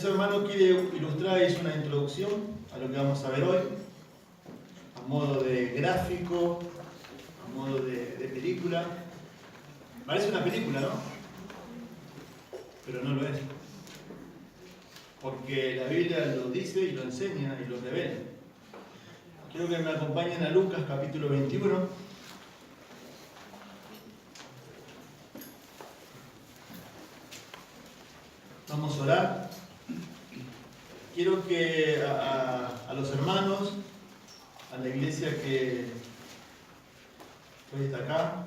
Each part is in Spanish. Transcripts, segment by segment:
Ese hermano quiere ilustrar, es una introducción a lo que vamos a ver hoy, a modo de gráfico, a modo de película. Parece una película, ¿no? Pero no lo es. Porque la Biblia lo dice y lo enseña y lo revela. Quiero que me acompañen a Lucas capítulo 21. Vamos a orar. Quiero que a los hermanos, a la iglesia que hoy está acá,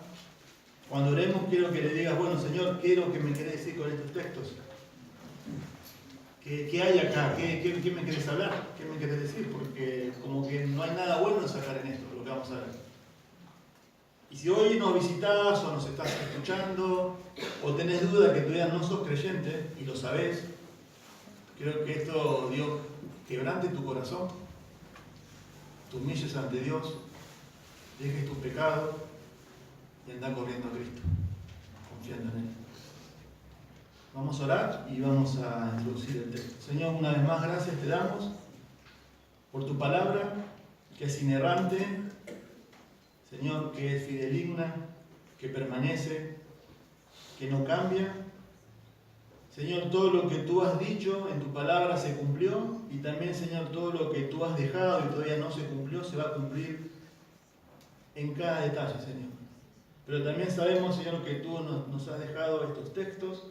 cuando oremos quiero que le digas, bueno Señor, quiero que me querés decir con estos textos. ¿Qué hay acá? ¿Qué me querés hablar? ¿Qué me querés decir? Porque como que no hay nada bueno en sacar en esto, lo que vamos a ver. Y si hoy nos visitás o nos estás escuchando o tenés duda que todavía no sos creyente y lo sabés, creo que esto, Dios, quebrante tu corazón, te humilles ante Dios, dejes tus pecados y andá corriendo a Cristo, confiando en Él. Vamos a orar y vamos a introducir el texto. Señor, una vez más gracias te damos por tu palabra, que es inerrante, Señor, que es fidedigna, que permanece, que no cambia. Señor, todo lo que tú has dicho en tu palabra se cumplió y también, Señor, todo lo que tú has dejado y todavía no se cumplió se va a cumplir en cada detalle, Señor. Pero también sabemos, Señor, que tú nos has dejado estos textos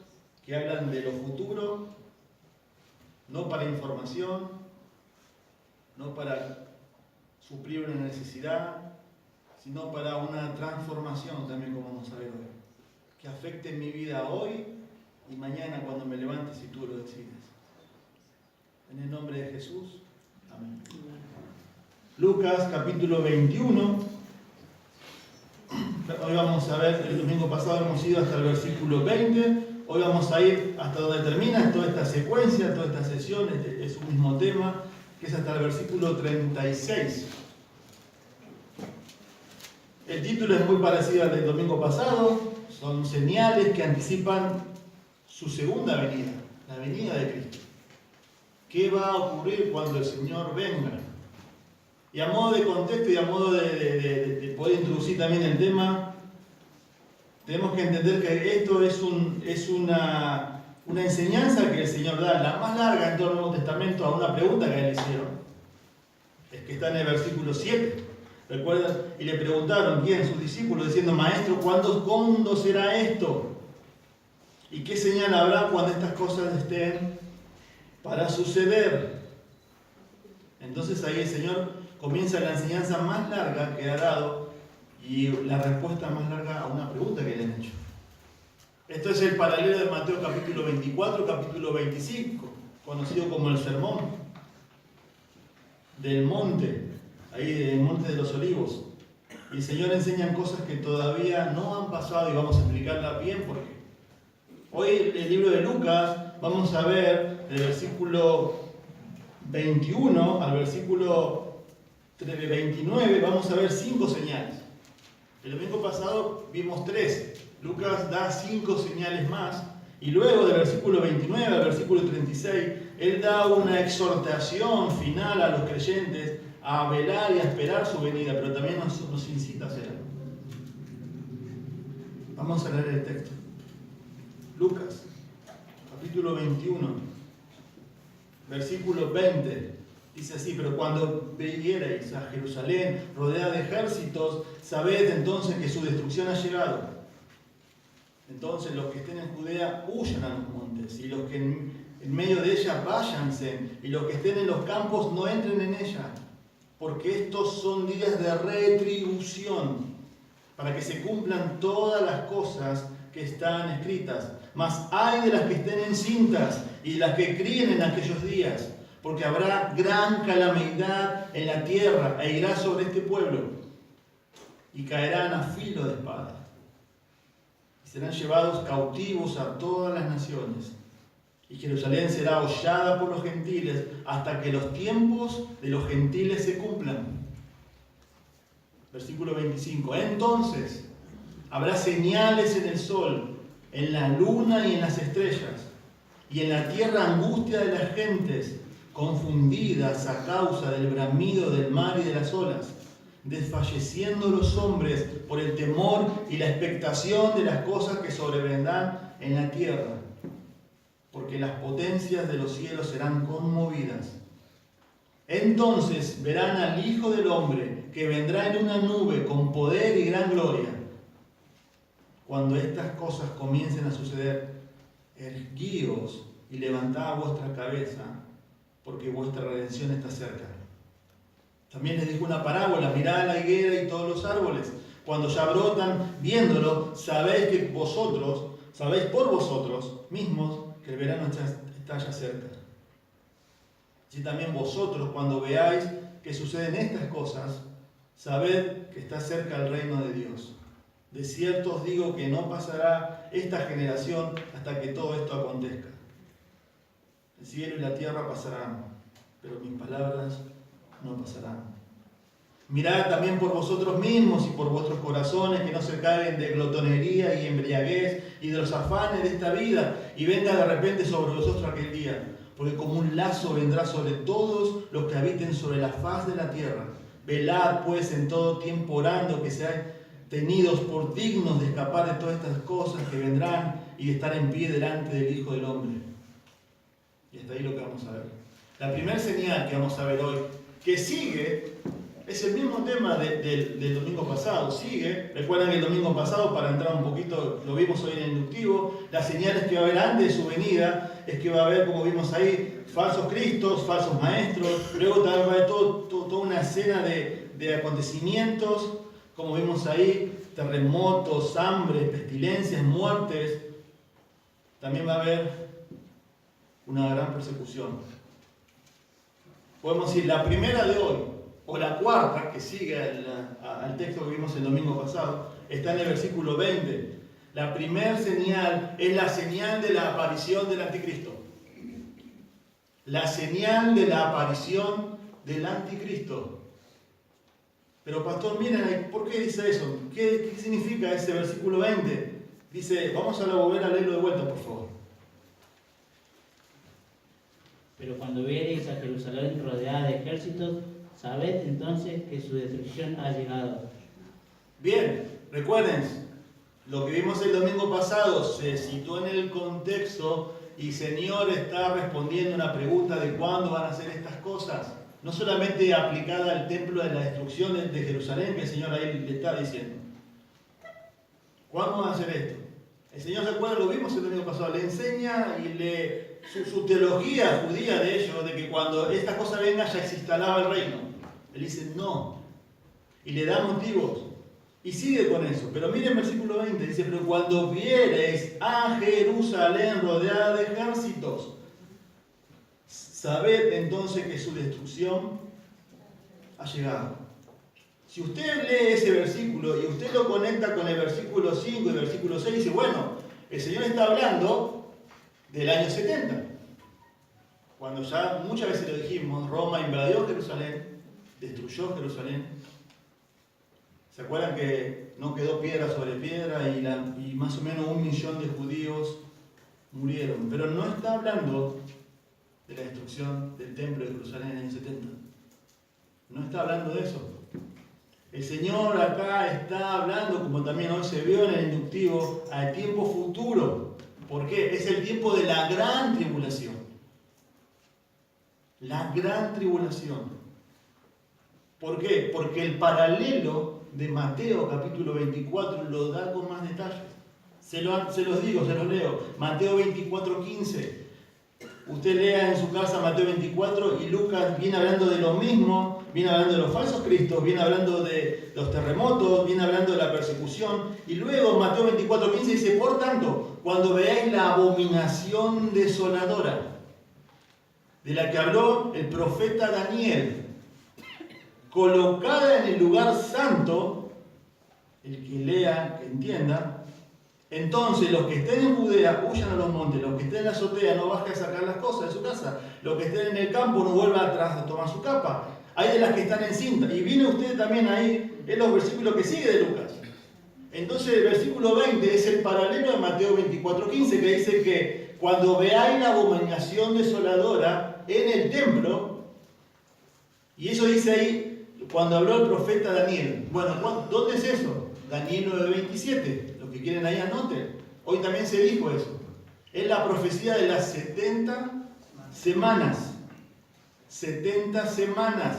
que hablan de lo futuro, no para información, no para suplir una necesidad, sino para una transformación también, como vamos a ver hoy, que afecte mi vida hoy y mañana cuando me levantes y tú lo decides. En el nombre de Jesús, amén. Lucas capítulo 21. Hoy vamos a ver, el domingo pasado hemos ido hasta el versículo 20. Hoy vamos a ir hasta donde termina toda esta secuencia, toda esta sesión, es un mismo tema, que es hasta el versículo 36. El título es muy parecido al del domingo pasado, son señales que anticipan su segunda venida, la venida de Cristo. ¿Qué va a ocurrir cuando el Señor venga? Y a modo de contexto y a modo de poder introducir también el tema, tenemos que entender que esto es una enseñanza que el Señor da, la más larga en todo el Nuevo Testamento, a una pregunta que le hicieron. Es que está en el versículo 7. ¿Recuerdan? Y le preguntaron, ¿quién? Sus discípulos, diciendo, Maestro, ¿cuándo será esto? ¿Y qué señal habrá cuando estas cosas estén para suceder? Entonces ahí el Señor comienza la enseñanza más larga que ha dado y la respuesta más larga a una pregunta que le han hecho. Esto es el paralelo de Mateo capítulo 24, capítulo 25, conocido como el Sermón del Monte, ahí del Monte de los Olivos. Y el Señor enseña cosas que todavía no han pasado y vamos a explicarlas bien porque hoy el libro de Lucas vamos a ver del versículo 21 al versículo 29, vamos a ver 5 señales. El domingo pasado vimos 3. Lucas da 5 señales más. Y luego del versículo 29 al versículo 36, él da una exhortación final a los creyentes a velar y a esperar su venida, pero también nos incita a hacerlo. Vamos a leer el texto. Lucas, capítulo 21, versículo 20. Dice así, pero cuando viereis a Jerusalén rodeada de ejércitos, sabed entonces que su destrucción ha llegado. Entonces los que estén en Judea huyan a los montes, y los que en medio de ella váyanse, y los que estén en los campos no entren en ella, porque estos son días de retribución, para que se cumplan todas las cosas que están escritas. Mas ay de las que estén encintas y de las que críen en aquellos días, porque habrá gran calamidad en la tierra e irá sobre este pueblo, y caerán a filo de espada, y serán llevados cautivos a todas las naciones, y Jerusalén será hollada por los gentiles hasta que los tiempos de los gentiles se cumplan. Versículo 25. Entonces habrá señales en el sol, en la luna y en las estrellas. y en la tierra angustia de las gentes, confundidas a causa del bramido del mar y de las olas, desfalleciendo los hombres por el temor y la expectación de las cosas que sobrevendrán en la tierra, porque las potencias de los cielos serán conmovidas. Entonces verán al Hijo del Hombre, que vendrá en una nube con poder y gran gloria. Cuando estas cosas comiencen a suceder, erguíos y levantad vuestra cabeza, porque vuestra redención está cerca. También les dijo una parábola: mirad la higuera y todos los árboles. Cuando ya brotan, viéndolo, sabéis por vosotros mismos que el verano está ya cerca. Así también vosotros, cuando veáis que suceden estas cosas, sabed que está cerca el reino de Dios. De cierto os digo que no pasará esta generación hasta que todo esto acontezca. El cielo y la tierra pasarán, pero mis palabras no pasarán. Mirad también por vosotros mismos y por vuestros corazones, que no se caigan de glotonería y embriaguez y de los afanes de esta vida, y venga de repente sobre vosotros aquel día, porque como un lazo vendrá sobre todos los que habiten sobre la faz de la tierra. Velad pues en todo tiempo orando, que seáis tenidos por dignos de escapar de todas estas cosas que vendrán y de estar en pie delante del Hijo del Hombre. Y hasta ahí lo que vamos a ver. La primera señal que vamos a ver hoy, que sigue, es el mismo tema del domingo pasado. Sigue, recuerdan que el domingo pasado, para entrar un poquito, lo vimos hoy en el inductivo, las señales que va a haber antes de su venida, es que va a haber, como vimos ahí, falsos cristos, falsos maestros, luego también va a haber toda una escena de acontecimientos, como vimos ahí, terremotos, hambre, pestilencias, muertes. También va a haber una gran persecución. Podemos decir, la primera de hoy, o la cuarta, que sigue al texto que vimos el domingo pasado, está en el versículo 20. La primera señal es la señal de la aparición del anticristo. La señal de la aparición del anticristo. Pero pastor, miren, ¿por qué dice eso? ¿Qué significa ese versículo 20? Dice, vamos a volver a leerlo de vuelta, por favor. Pero cuando viereis a Jerusalén rodeada de ejércitos, sabed entonces que su destrucción ha llegado. Bien, recuerden, lo que vimos el domingo pasado se situó en el contexto y Señor está respondiendo una pregunta de cuándo van a hacer estas cosas. No solamente aplicada al templo de la destrucción de Jerusalén, que el Señor ahí le está diciendo. ¿Cuándo van a hacer esto? El Señor, ¿se acuerda? Lo vimos el domingo pasado. Le enseña y su teología judía de ellos, de que cuando esta cosa venga ya se instalaba el reino. Él dice no. Y le da motivos. Y sigue con eso. Pero miren el versículo 20. Dice, pero cuando viereis a Jerusalén rodeada de ejércitos, sabed entonces que su destrucción ha llegado. Si usted lee ese versículo y usted lo conecta con el versículo 5 y el versículo 6, dice, bueno, el Señor está hablando del año 70. Cuando ya muchas veces lo dijimos, Roma invadió Jerusalén, destruyó Jerusalén. ¿Se acuerdan que no quedó piedra sobre piedra y más o menos 1 millón de judíos murieron? Pero no está hablando de la destrucción del templo de Jerusalén en el año 70. No está hablando de eso. El Señor acá está hablando, como también hoy se vio en el inductivo, al tiempo futuro. ¿Por qué? Es el tiempo de la gran tribulación. La gran tribulación. ¿Por qué? Porque el paralelo de Mateo capítulo 24 lo da con más detalles. Se los digo, se los leo. Mateo 24:15. Usted lea en su casa Mateo 24 y Lucas viene hablando de lo mismo, viene hablando de los falsos cristos, viene hablando de los terremotos, viene hablando de la persecución. Y luego Mateo 24:15 dice, por tanto, cuando veáis la abominación desoladora, de la que habló el profeta Daniel, colocada en el lugar santo, el que lea, que entienda, entonces los que estén en Judea huyan a los montes, los que estén en la azotea no bajen a sacar las cosas de su casa, los que estén en el campo no vuelvan atrás a tomar su capa. Hay de las que están en cinta. Y viene usted también ahí en los versículos que sigue de Lucas. Entonces el versículo 20 es el paralelo de Mateo 24:15, que dice que cuando veáis la abominación desoladora en el templo, y eso dice ahí cuando habló el profeta Daniel. Bueno, ¿dónde es eso? Daniel 9:27. Los que quieren ahí anoten. Hoy también se dijo eso. Es la profecía de las 70 semanas. 70 semanas.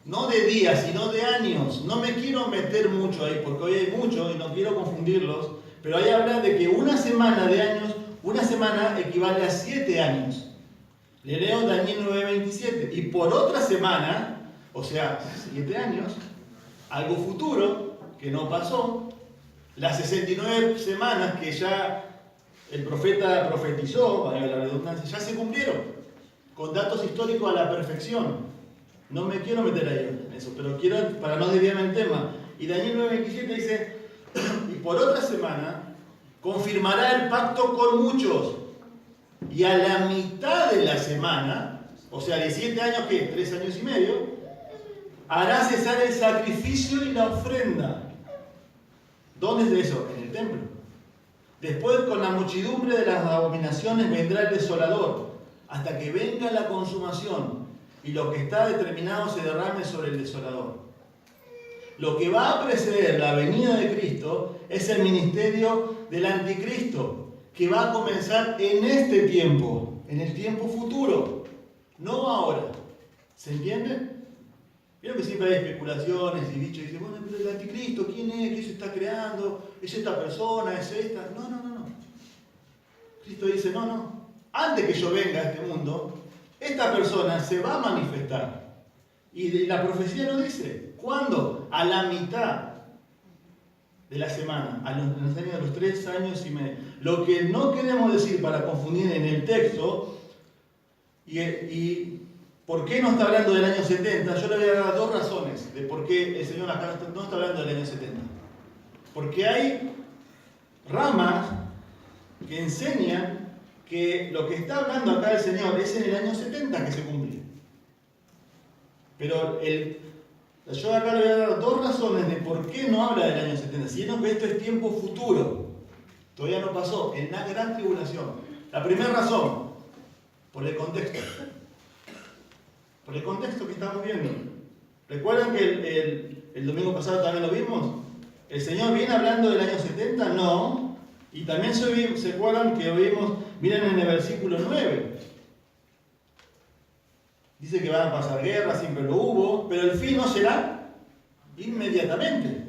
No de días, sino de años. No me quiero meter mucho ahí, porque hoy hay mucho y no quiero confundirlos. Pero ahí habla de que una semana de años, una semana equivale a 7 años. Le leo Daniel 9:27. Y por otra semana, o sea, 7 años, algo futuro que no pasó, las 69 semanas que ya el profeta profetizó, para la redundancia, ya se cumplieron, con datos históricos a la perfección. No me quiero meter ahí en eso, pero quiero, para no desviarme el tema. Y Daniel 9:27 dice, y por otra semana confirmará el pacto con muchos, y a la mitad de la semana, o sea, de 7 años, ¿qué? 3 años y medio, hará cesar el sacrificio y la ofrenda. ¿Dónde es eso? En el templo. Después, con la muchedumbre de las abominaciones, vendrá el desolador, hasta que venga la consumación, y lo que está determinado se derrame sobre el desolador. Lo que va a preceder la venida de Cristo es el ministerio del anticristo, que va a comenzar en este tiempo, en el tiempo futuro, no ahora. ¿Se entiende? Vieron que siempre hay especulaciones y dichos, y dicen, bueno, pero el anticristo, ¿quién es? ¿Qué se está creando? ¿Es esta persona? ¿Es esta? No. Cristo dice, no. Antes que yo venga a este mundo, esta persona se va a manifestar. Y la profecía lo dice. ¿Cuándo? A la mitad de la semana, a los años de los 3 años y medio. Lo que no queremos decir para confundir en el texto, y ¿por qué no está hablando del año 70? Yo le voy a dar 2 razones de por qué el Señor acá no está hablando del año 70. Porque hay ramas que enseñan que lo que está hablando acá el Señor es en el año 70 que se cumple. Pero yo acá le voy a dar 2 razones de por qué no habla del año 70, sino que esto es tiempo futuro. Todavía no pasó, en la gran tribulación. La primera razón, por el contexto. Por el contexto que estamos viendo. ¿Recuerdan que el domingo pasado también lo vimos? ¿El Señor viene hablando del año 70? No. Y también se acuerdan que oímos, miren en el versículo 9. Dice que van a pasar guerras, siempre lo hubo, pero el fin no será inmediatamente.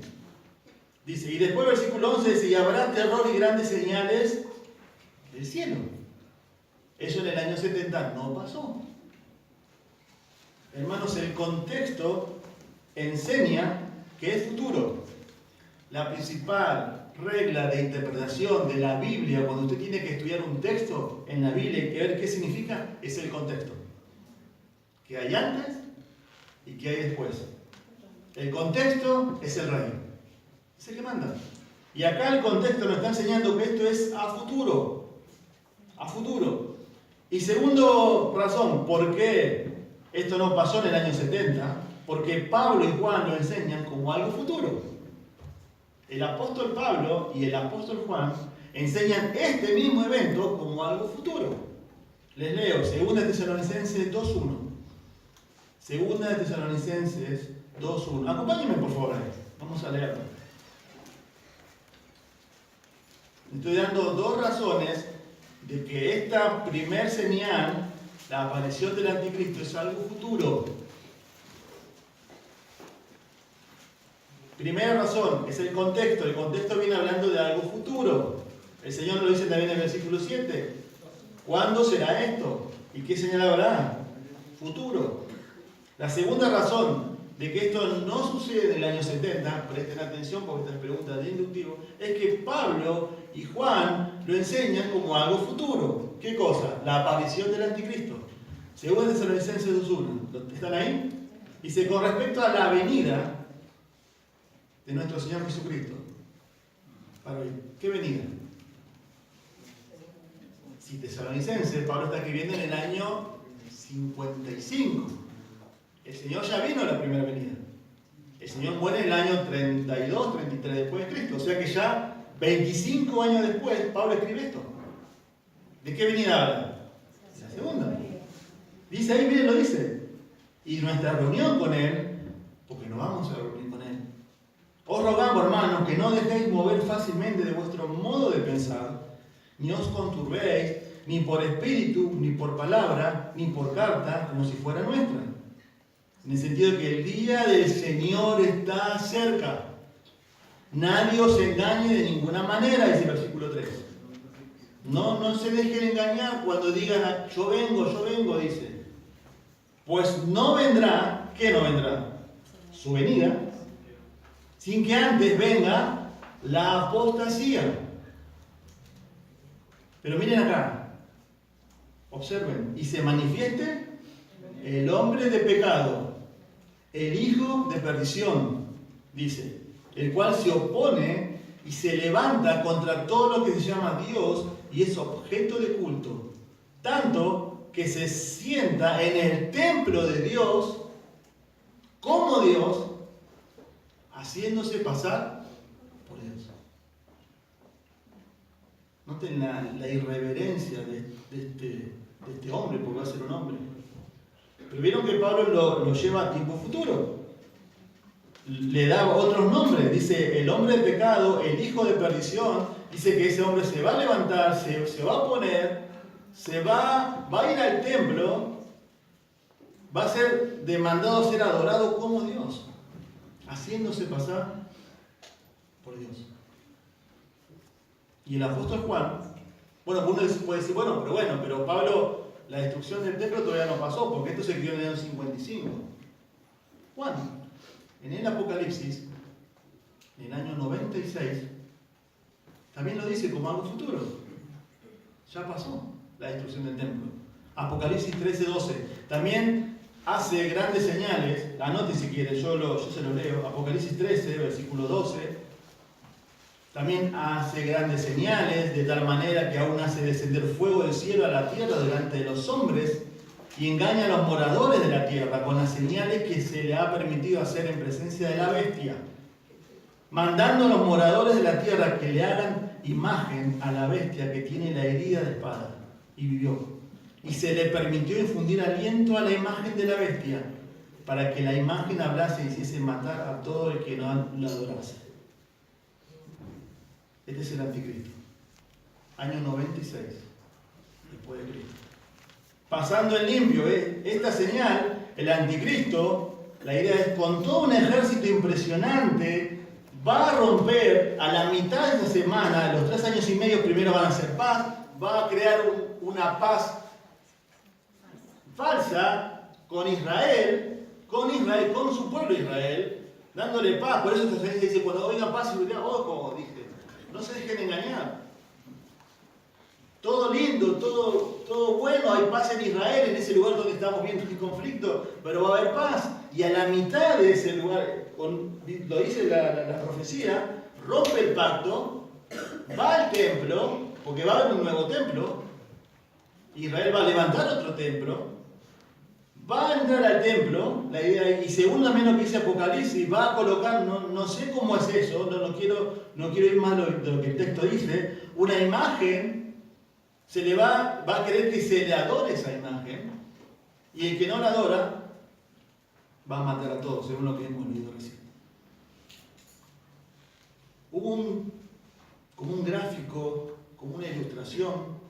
Dice, y después el versículo 11 dice, y habrá terror y grandes señales del cielo. Eso en el año 70 no pasó. Hermanos, el contexto enseña que es futuro. La principal regla de interpretación de la Biblia, cuando usted tiene que estudiar un texto en la Biblia y que ver qué significa, es el contexto. ¿Qué hay antes y qué hay después? El contexto es el rey. Es el que manda. Y acá el contexto nos está enseñando que esto es a futuro. A futuro. Y segundo razón, ¿por qué esto no pasó en el año 70? Porque Pablo y Juan lo enseñan como algo futuro. El apóstol Pablo y el apóstol Juan enseñan este mismo evento como algo futuro. Les leo, 2 Tesalonicenses 2:1. 2 Tesalonicenses 2:1. Acompáñenme por favor ahí. Vamos a leerlo. Estoy dando 2 razones de que esta primer señal, la aparición del anticristo, es algo futuro. Primera razón, es el contexto. El contexto viene hablando de algo futuro. El Señor lo dice también en el versículo 7. ¿Cuándo será esto? ¿Y qué señal habrá? Futuro. La segunda razón de que esto no sucede en el año 70, presten atención porque esta es pregunta de inductivo, es que Pablo y Juan lo enseñan como algo futuro. ¿Qué cosa? La aparición del anticristo. 2 Tesalonicenses 2:1. ¿Están ahí? Dice, con respecto a la venida de nuestro Señor Jesucristo. ¿Qué venida? Si Tesalonicenses, Pablo está escribiendo en el año 55. El Señor ya vino a la primera venida. El Señor muere en el año 32, 33 después de Cristo. O sea que ya 25 años después, Pablo escribe esto. ¿De qué venida habla? De la segunda. Dice ahí, miren, lo dice. Y nuestra reunión con Él, porque nos vamos a reunir con Él. Os rogamos, hermanos, que no dejéis mover fácilmente de vuestro modo de pensar, ni os conturbéis, ni por espíritu, ni por palabra, ni por carta, como si fuera nuestra. En el sentido de que el día del Señor está cerca. Nadie os engañe de ninguna manera, dice el versículo 3. No se dejen engañar cuando digan, yo vengo, dice. Pues no vendrá, ¿qué no vendrá? Su venida, sin que antes venga la apostasía. Pero miren acá, observen, y se manifieste el hombre de pecado, el hijo de perdición, dice, el cual se opone y se levanta contra todo lo que se llama Dios y es objeto de culto, tanto que se sienta en el templo de Dios como Dios, haciéndose pasar por Dios. Noten la irreverencia de este hombre, porque va a ser un hombre. Pero vieron que Pablo lo lleva a tiempo futuro. Le da otros nombres. Dice el hombre de pecado, el hijo de perdición. Dice que ese hombre se va a levantar, se va a poner, va a ir al templo, va a ser demandado a ser adorado como Dios, haciéndose pasar por Dios. Y el apóstol Juan, bueno, uno puede decir, pero Pablo, la destrucción del templo todavía no pasó, porque esto se escribió en el año 55. Juan, en el Apocalipsis, en el año 96, también lo dice como algo futuro. Ya pasó la destrucción del templo. Apocalipsis 13:12. También hace grandes señales. Anote si quiere, yo se lo leo. Apocalipsis 13, versículo 12. También hace grandes señales, de tal manera que aún hace descender fuego del cielo a la tierra delante de los hombres y engaña a los moradores de la tierra con las señales que se le ha permitido hacer en presencia de la bestia, mandando a los moradores de la tierra que le hagan imagen a la bestia que tiene la herida de espada y vivió. Y se le permitió infundir aliento a la imagen de la bestia para que la imagen hablase y hiciese matar a todo el que no la adorase. Este es el anticristo. Año 96 después de Cristo. Pasando en limpio, esta señal, el anticristo, la idea es con todo un ejército impresionante, va a romper a la mitad de esta semana, los 3 años y medio primero van a ser paz, va a crear una paz falsa con Israel, con su pueblo Israel, dándole paz. Por eso esta señal dice, cuando oigan paz y seguridad, ojo, dice, no se dejen engañar. Todo lindo, todo bueno, hay paz en Israel, en ese lugar donde estamos viendo el conflicto, pero va a haber paz. Y a la mitad de ese lugar, lo dice la profecía, rompe el pacto, va al templo, porque va a haber un nuevo templo, Israel va a levantar otro templo, va a entrar al templo, la idea, y según también lo que dice Apocalipsis, va a colocar, no sé cómo es eso, no quiero ir más de lo que el texto dice, una imagen. Se le va a querer que se le adore esa imagen, y el que no la adora va a matar a todos, según lo que hemos leído recién. Hubo como un gráfico, como una ilustración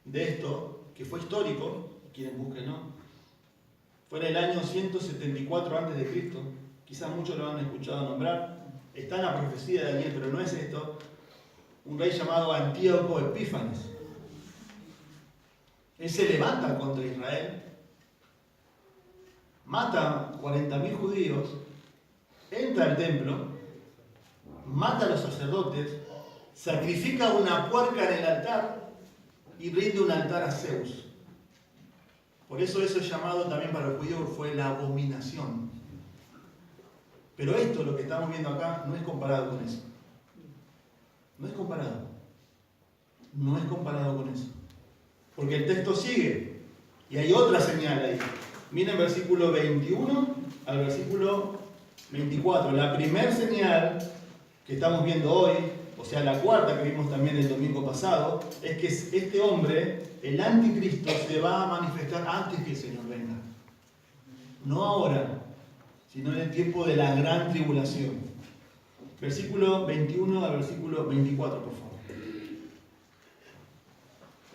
de esto, que fue histórico, quieren búsquenlo. Fue en el año 174 a.C., quizás muchos lo han escuchado nombrar, está en la profecía de Daniel, pero no es esto. Un rey llamado Antíoco Epífanes. Él se levanta contra Israel, mata 40.000 judíos, entra al templo, mata a los sacerdotes, sacrifica una puerca en el altar y rinde un altar a Zeus. Por eso es llamado también para los judíos fue la abominación. Pero esto, lo que estamos viendo acá, no es comparado con eso. No es comparado. No es comparado con eso. Porque el texto sigue. Y hay otra señal ahí. Miren versículo 21 al versículo 24. La primera señal que estamos viendo hoy o sea, la cuarta que vimos también el domingo pasado, es que este hombre, el anticristo, se va a manifestar antes que el Señor venga. No ahora, sino en el tiempo de la gran tribulación. Versículo 21 al versículo 24, por favor.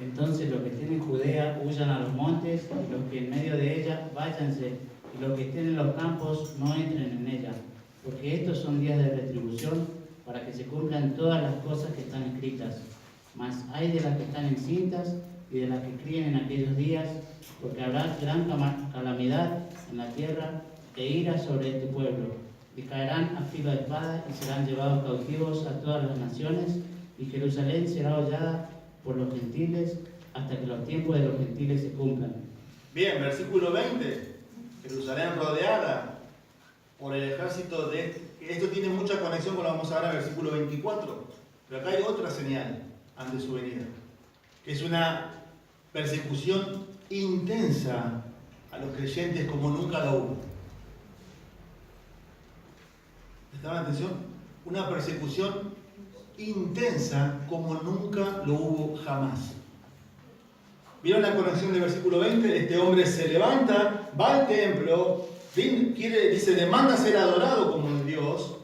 Entonces los que estén en Judea huyan a los montes, y los que en medio de ella váyanse, y los que estén en los campos no entren en ella, porque estos son días de retribución, para que se cumplan todas las cosas que están escritas. Mas hay de las que están encintas y de las que críen en aquellos días, porque habrá gran calamidad en la tierra e ira sobre este pueblo, y caerán a filo de espada y serán llevados cautivos a todas las naciones, y Jerusalén será hollada por los gentiles hasta que los tiempos de los gentiles se cumplan. Bien, versículo 20. Jerusalén rodeada por el ejército de... Esto tiene mucha conexión con lo que vamos a ver en el versículo 24. Pero acá hay otra señal ante su venida, que es una persecución intensa a los creyentes como nunca lo hubo. ¿Prestaron atención? Una persecución intensa como nunca lo hubo jamás. ¿Vieron la conexión del versículo 20? Este hombre se levanta, va al templo, dice, demanda ser adorado como Dios,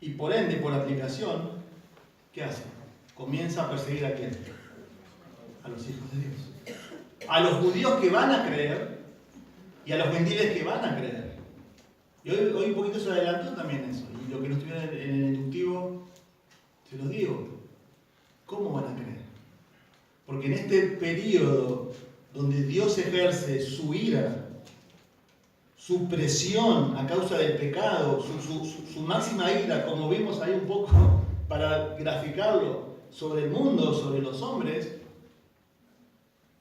y por ende, por aplicación, ¿qué hace? Comienza a perseguir a quién? A los hijos de Dios. A los judíos que van a creer y a los gentiles que van a creer. Y hoy un poquito se adelantó también eso. Y lo que no estuviera en el inductivo, se los digo. ¿Cómo van a creer? Porque en este periodo donde Dios ejerce su ira, su presión a causa del pecado, su máxima ira, como vimos ahí un poco para graficarlo, sobre el mundo, sobre los hombres,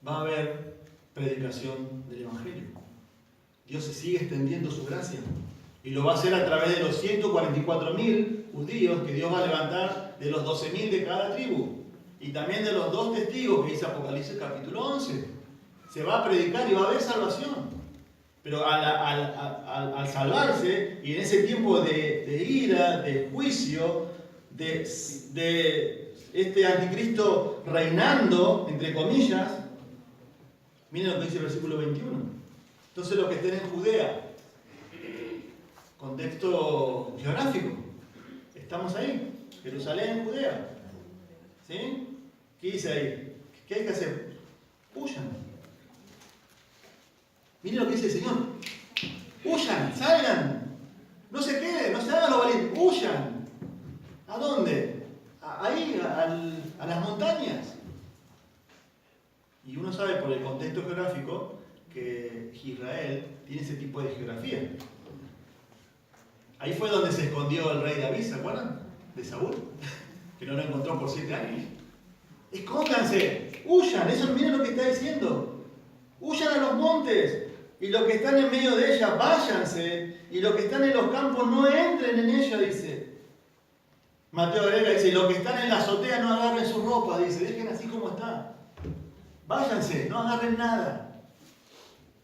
va a haber predicación del Evangelio. Dios se sigue extendiendo su gracia y lo va a hacer a través de los 144.000 judíos que Dios va a levantar, de los 12.000 de cada tribu y también de los 2 testigos que dice Apocalipsis capítulo 11. Se va a predicar y va a haber salvación. Pero al salvarse, y en ese tiempo de ira, de juicio, de este anticristo reinando, entre comillas, miren lo que dice el versículo 21. Entonces los que estén en Judea, contexto geográfico, estamos ahí, Jerusalén, Judea. ¿Sí? ¿Qué dice ahí? ¿Qué hay que hacer? Huyan. Miren lo que dice el Señor. Huyan, salgan. No se queden, no se hagan los valientes. Huyan. ¿A dónde? Ahí, a las montañas. Y uno sabe por el contexto geográfico que Israel tiene ese tipo de geografía. Ahí fue donde se escondió el rey David, ¿se acuerdan? De Saúl, que no lo encontró por 7 años. Escóndanse, huyan, eso miren lo que está diciendo. Huyan a los montes. Y los que están en medio de ella, váyanse. Y los que están en los campos, no entren en ella, dice. Mateo agrega, dice, los que están en la azotea, no agarren su ropa, dice. Dejen así como está. Váyanse, no agarren nada.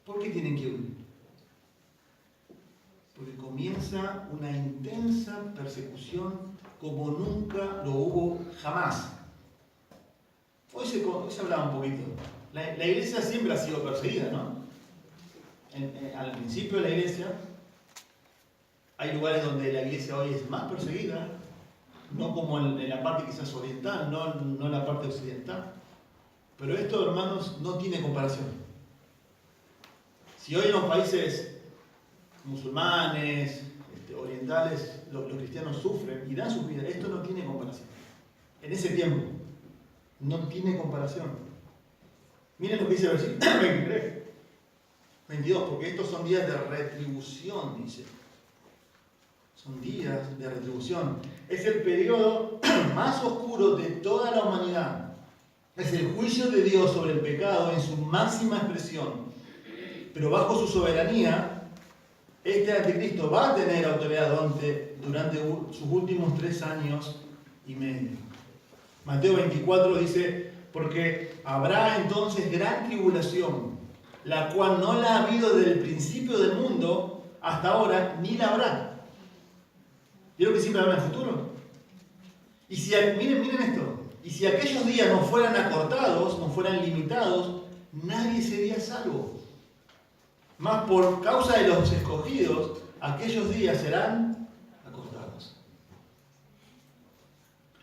¿Por qué tienen que huir? Porque comienza una intensa persecución como nunca lo hubo jamás. Hoy se hablaba un poquito. La iglesia siempre ha sido perseguida, ¿no? Al principio de la iglesia, hay lugares donde la iglesia hoy es más perseguida, no como en la parte quizás oriental, no en la parte occidental. Pero esto, hermanos, no tiene comparación. Si hoy en los países musulmanes, orientales, los cristianos sufren y dan sus vidas, esto no tiene comparación. En ese tiempo, no tiene comparación. Miren lo que dice el versículo 23. 22, porque estos son días de retribución, dice. Son días de retribución. Es el periodo más oscuro de toda la humanidad. Es el juicio de Dios sobre el pecado en su máxima expresión. Pero bajo su soberanía, este anticristo va a tener autoridad durante sus últimos 3 años y medio. Mateo 24 dice, porque habrá entonces gran tribulación, la cual no la ha habido desde el principio del mundo hasta ahora, ni la habrá. ¿Vieron que siempre habla en futuro? Y si, miren esto, y si aquellos días no fueran acortados, no fueran limitados, nadie sería salvo. Mas por causa de los escogidos, aquellos días serán acortados.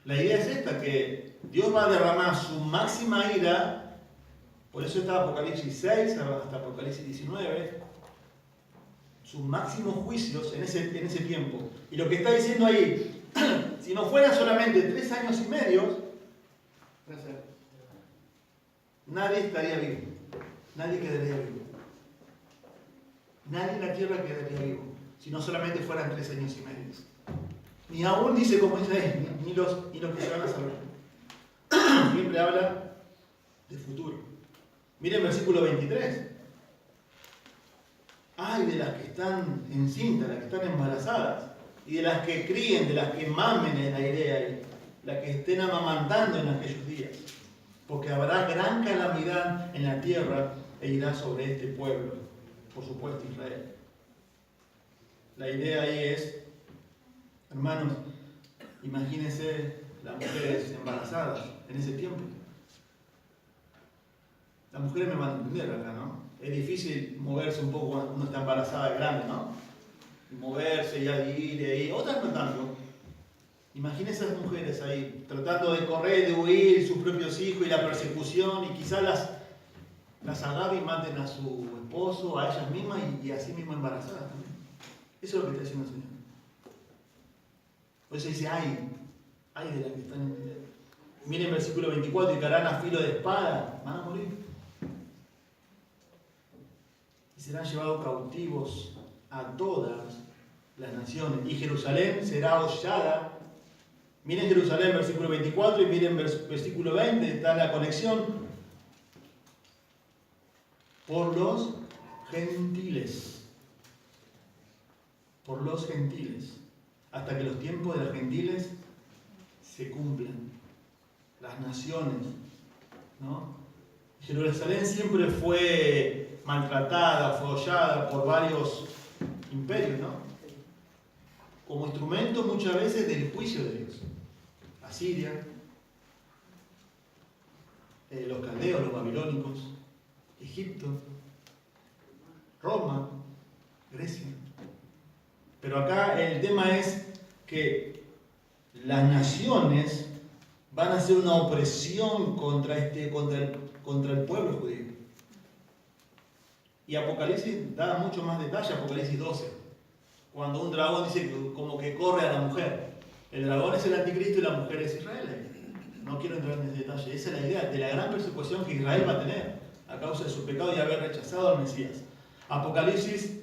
La idea es esta, que Dios va a derramar su máxima ira, por eso está Apocalipsis 6 hasta Apocalipsis 19, sus máximos juicios en ese tiempo. Y lo que está diciendo ahí, si no fuera solamente 3 años y medio, nadie estaría vivo, nadie quedaría vivo. Nadie en la tierra quedaría vivo, si no solamente fueran 3 años y medio. Ni aún dice como dice ahí, ni los que se van a salvar. Siempre habla de futuro. Miren el versículo 23. Ay de las que están encintas, las que están embarazadas, y de las que críen, de las que mamen en la idea ahí, las que estén amamantando en aquellos días. Porque habrá gran calamidad en la tierra e irá sobre este pueblo, por supuesto Israel. La idea ahí es, hermanos, imagínense las mujeres embarazadas en ese tiempo. Las mujeres me van a entender acá, ¿no? Es difícil moverse un poco cuando uno está embarazada de grande, ¿no? Moverse y ir y ahí. Otras no tanto. Imagínense esas mujeres ahí, tratando de correr, de huir sus propios hijos y la persecución, y quizás las agarren y maten a su esposo, a ellas mismas y a sí mismas embarazadas también. Eso es lo que está diciendo el Señor. Por eso dice, ay de las que están en... Miren el versículo 24, y caerán a filo de espada, van a morir. Y serán llevados cautivos a todas las naciones. Y Jerusalén será hollada. Miren Jerusalén, versículo 24, y miren versículo 20, está la conexión. Por los gentiles. Por los gentiles. Hasta que los tiempos de los gentiles se cumplan. Las naciones, ¿no? Jerusalén siempre fue maltratada, fue hollada por varios imperios, ¿no? Como instrumento muchas veces del juicio de Dios. Asiria, los caldeos, los babilónicos, Egipto, Roma, Grecia. Pero acá el tema es que las naciones van a hacer una opresión contra el pueblo judío. Y Apocalipsis da mucho más detalle, Apocalipsis 12, cuando un dragón dice como que corre a la mujer. El dragón es el anticristo y la mujer es Israel. No quiero entrar en ese detalle. Esa es la idea de la gran persecución que Israel va a tener a causa de su pecado y haber rechazado al Mesías. Apocalipsis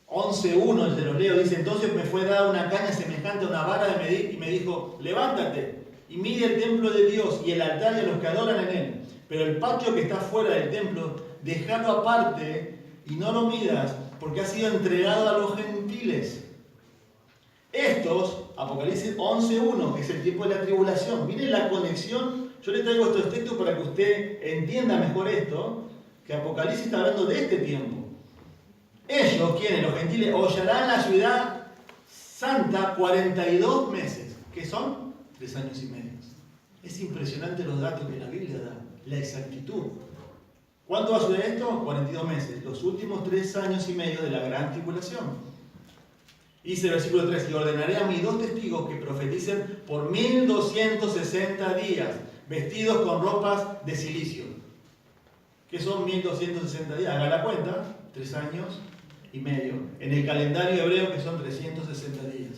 11:1, se los leo, dice: entonces me fue dada una caña semejante a una vara de medir y me dijo: levántate y mide el templo de Dios y el altar y a los que adoran en él. Pero el patio que está fuera del templo, déjalo aparte y no lo midas, porque ha sido entregado a los gentiles. Estos, Apocalipsis 11:1, que es el tiempo de la tribulación. Miren la conexión. Yo le traigo estos textos para que usted entienda mejor esto, que Apocalipsis está hablando de este tiempo. Ellos, ¿quiénes? Los gentiles, hollarán la ciudad santa 42 meses, que son 3 años y medio. Es impresionante los datos que la Biblia da, la exactitud. ¿Cuánto va a suceder esto? 42 meses, los últimos 3 años y medio de la gran tribulación. Dice el versículo 3: y ordenaré a mis 2 testigos que profeticen por 1260 días, vestidos con ropas de silicio. ¿Qué son 1260 días? Haga la cuenta, 3 años y medio. En el calendario hebreo, que son 360 días.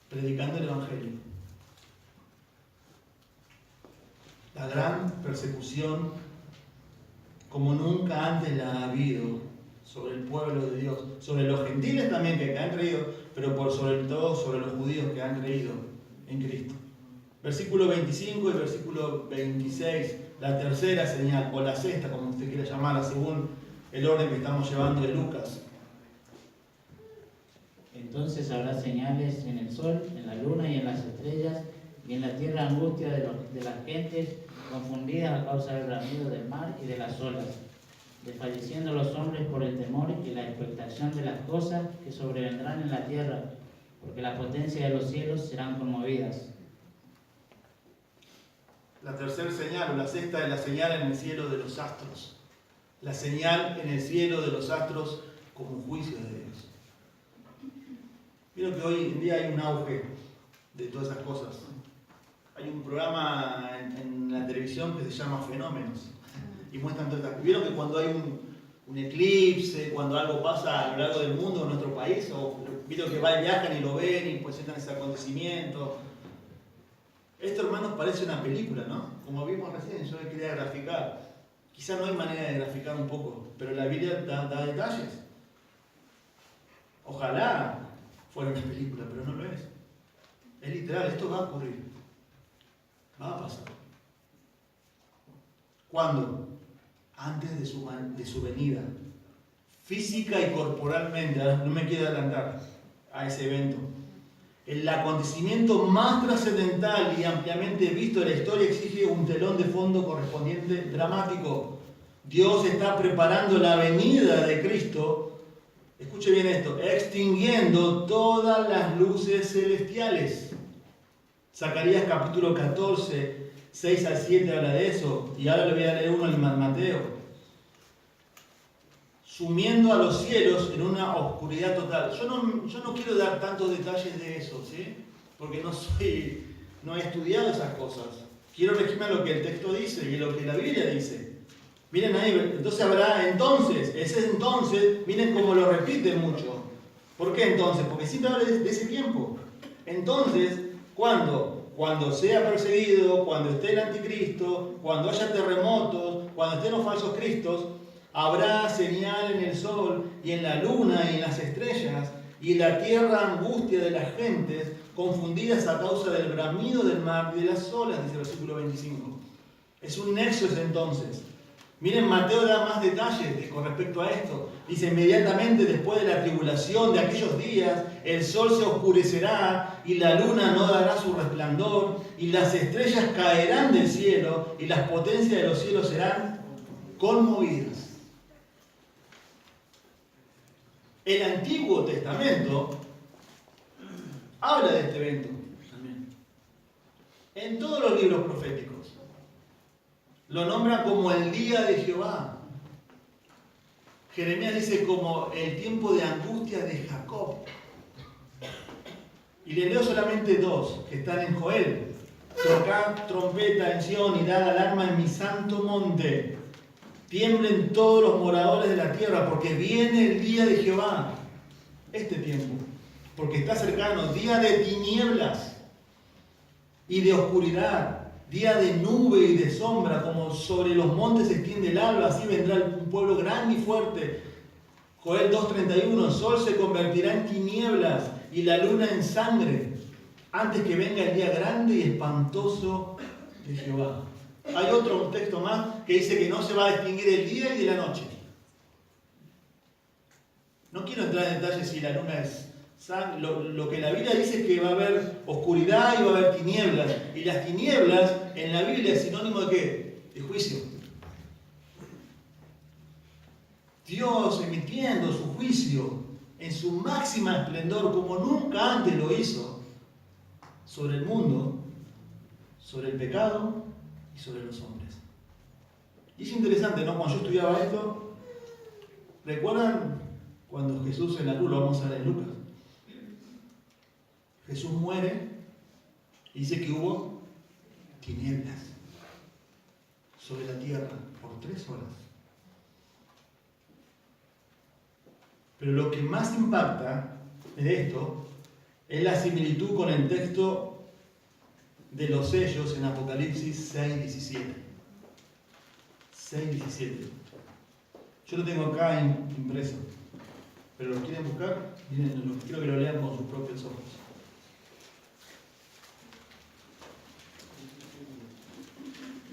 Predicando el Evangelio. La gran persecución, como nunca antes la ha habido, sobre el pueblo de Dios, sobre los gentiles también que han creído, pero sobre todo sobre los judíos que han creído en Cristo. Versículo 25 y versículo 26, la tercera señal, o la sexta, como usted quiera llamarla, según el orden que estamos llevando de Lucas. Entonces habrá señales en el sol, en la luna y en las estrellas, y en la tierra angustia de las gentes, confundidas a causa del bramido del mar y de las olas, desfalleciendo los hombres por el temor y la expectación de las cosas que sobrevendrán en la tierra, porque la potencia de los cielos serán conmovidas. La tercera señal, o la sexta, es la señal en el cielo de los astros. La señal en el cielo de los astros como juicio de Dios. Vieron que hoy en día hay un auge de todas esas cosas. Hay un programa en la televisión que se llama Fenómenos. Y muestran todas estas. Vieron que cuando hay un eclipse, cuando algo pasa a lo largo del mundo, en nuestro país, o vieron que viajan y lo ven y presentan ese acontecimiento. Esto, hermanos, parece una película, ¿no? Como vimos recién, yo quería graficar. Quizá no hay manera de graficar un poco, pero la Biblia da detalles. Ojalá fuera una película, pero no lo es. Es literal, esto va a ocurrir. Va a pasar. ¿Cuándo? Antes de su venida. Física y corporalmente. No me quiero adelantar a ese evento. El acontecimiento más trascendental y ampliamente visto de la historia exige un telón de fondo correspondiente dramático. Dios está preparando la venida de Cristo, escuche bien esto, extinguiendo todas las luces celestiales. Zacarías capítulo 14, 6 al 7 habla de eso, y ahora le voy a leer uno en Mateo. Sumiendo a los cielos en una oscuridad total. Yo no quiero dar tantos detalles de eso, ¿sí? Porque no he estudiado esas cosas. Quiero regirme a lo que el texto dice y a lo que la Biblia dice. Miren ahí, entonces habrá entonces, ese entonces, miren cómo lo repite mucho. ¿Por qué entonces? Porque siempre habla de ese tiempo. Entonces, ¿cuándo? Cuando sea perseguido, cuando esté el anticristo, cuando haya terremotos, cuando estén los falsos cristos, habrá señal en el sol y en la luna y en las estrellas, y en la tierra angustia de las gentes, confundidas a causa del bramido del mar y de las olas, dice el versículo 25. Es un nexo ese entonces. Miren, Mateo da más detalles con respecto a esto. Dice, inmediatamente después de la tribulación de aquellos días, el sol se oscurecerá y la luna no dará su resplandor, y las estrellas caerán del cielo, y las potencias de los cielos serán conmovidas. El Antiguo Testamento habla de este evento también. En todos los libros proféticos. Lo nombra como el día de Jehová. Jeremías dice como el tiempo de angustia de Jacob. Y le leo solamente dos que están en Joel. Tocad trompeta en Sión y dad alarma en mi santo monte. Tiemblen todos los moradores de la tierra, porque viene el día de Jehová. Este tiempo. Porque está cercano. Día de tinieblas y de oscuridad. Día de nube y de sombra, como sobre los montes se extiende el alba, así vendrá un pueblo grande y fuerte. Joel 2:31, el sol se convertirá en tinieblas y la luna en sangre, antes que venga el día grande y espantoso de Jehová. Hay otro texto más que dice que no se va a distinguir el día y de la noche. No quiero entrar en detalles si la luna es sangre. Lo que la Biblia dice es que va a haber oscuridad y va a haber tinieblas. Y las tinieblas en la Biblia es sinónimo de ¿qué? De juicio. Dios emitiendo su juicio en su máxima esplendor como nunca antes lo hizo sobre el mundo, sobre el pecado y sobre los hombres. Y es interesante, ¿no? Cuando yo estudiaba esto, ¿recuerdan cuando Jesús en la cruz, lo vamos a ver en Lucas? Jesús muere y dice que hubo tinieblas sobre la tierra por 3 horas. Pero lo que más impacta de esto es la similitud con el texto de los sellos en Apocalipsis 6:17. 6:17. Yo lo tengo acá impreso. Pero lo quieren buscar, miren, quiero que lo lean con sus propios ojos.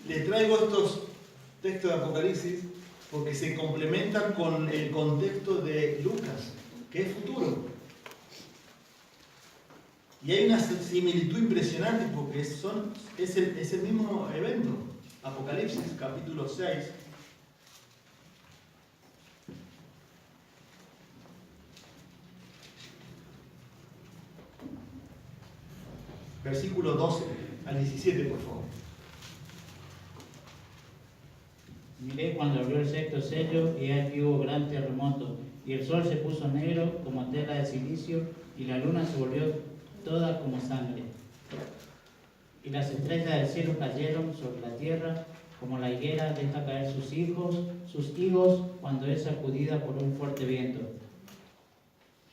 Les traigo estos textos de Apocalipsis porque se complementan con el contexto de Lucas, que es futuro. Y hay una similitud impresionante porque es el mismo evento. Apocalipsis capítulo 6. Versículo 12 al 17, por favor. Miré cuando abrió el sexto sello, y aquí hubo gran terremoto, y el sol se puso negro como tela de silicio, y la luna se volvió toda como sangre. Y las estrellas del cielo cayeron sobre la tierra, como la higuera deja caer sus higos cuando es sacudida por un fuerte viento.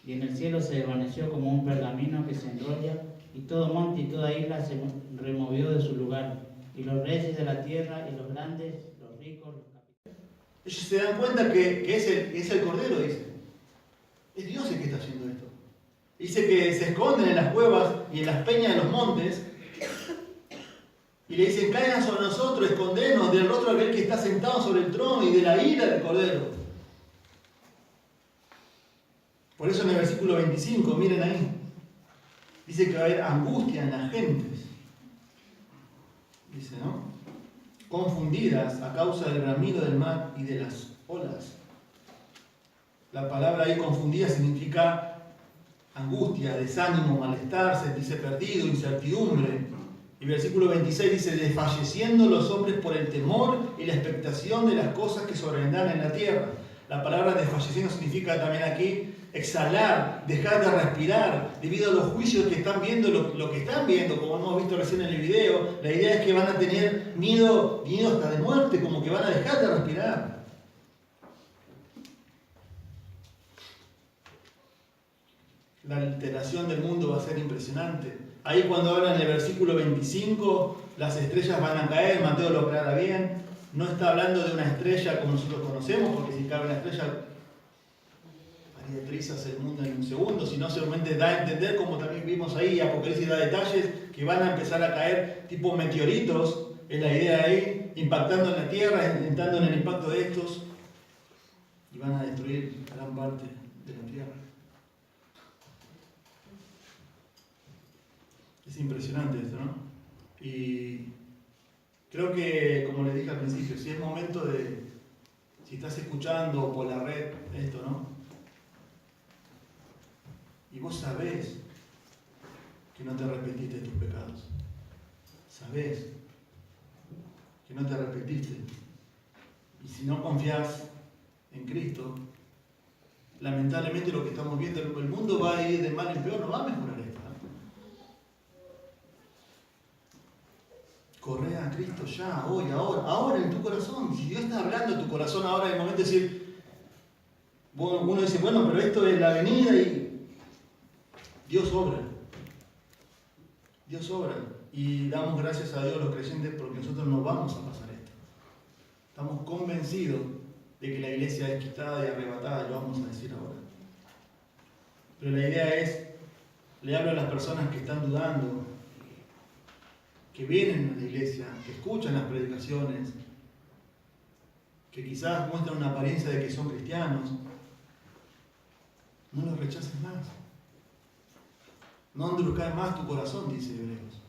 Y en el cielo se desvaneció como un pergamino que se enrolla, y todo monte y toda isla se removió de su lugar, y los reyes de la tierra, y los grandes, los ricos, los capitanes. Ellos se dan cuenta que es el Cordero, dice. Es Dios el que está haciendo esto. Dice que se esconden en las cuevas y en las peñas de los montes, y le dicen, caigan sobre nosotros, escondernos del rostro de aquel que está sentado sobre el trono y de la ira del Cordero. Por eso en el versículo 25, miren ahí, dice que va a haber angustia en las gentes. Dice, ¿no? Confundidas a causa del bramido del mar y de las olas. La palabra ahí confundida significa angustia, desánimo, malestar, sentirse perdido, incertidumbre. Y versículo 26 dice, desfalleciendo los hombres por el temor y la expectación de las cosas que sobrevendrán en la tierra. La palabra desfalleciendo significa también aquí exhalar, dejar de respirar, debido a los juicios que están viendo, lo que están viendo, como hemos visto recién en el video. La idea es que van a tener miedo hasta de muerte, como que van a dejar de respirar. La alteración del mundo va a ser impresionante. Ahí cuando hablan en el versículo 25, las estrellas van a caer, Mateo lo aclara bien. No está hablando de una estrella como nosotros conocemos, porque si cae una estrella, haría trizas el mundo en un segundo, sino seguramente da a entender, como también vimos ahí, Apocalipsis da detalles, que van a empezar a caer tipo meteoritos, es la idea ahí, impactando en la Tierra, entrando en el impacto de estos, y van a destruir gran parte de la Tierra. Es impresionante esto, ¿no? Y creo que, como les dije al principio, si es momento de, si estás escuchando por la red esto, ¿no? Y vos sabés que no te arrepentiste de tus pecados. Sabés que no te arrepentiste. Y si no confías en Cristo, lamentablemente lo que estamos viendo, el mundo va a ir de mal en peor, no va a mejorar esto. Corre a Cristo ya, hoy, ahora en tu corazón. Si Dios está hablando en tu corazón ahora, en el momento de decir, uno dice, bueno, pero esto es la venida y Dios obra. Dios obra. Y damos gracias a Dios los creyentes porque nosotros no vamos a pasar esto. Estamos convencidos de que la iglesia es quitada y arrebatada, lo vamos a decir ahora. Pero la idea es, le hablo a las personas que están dudando, que vienen a la iglesia, que escuchan las predicaciones, que quizás muestran una apariencia de que son cristianos, no los rechaces más. No endurezcas más tu corazón, dice Hebreos.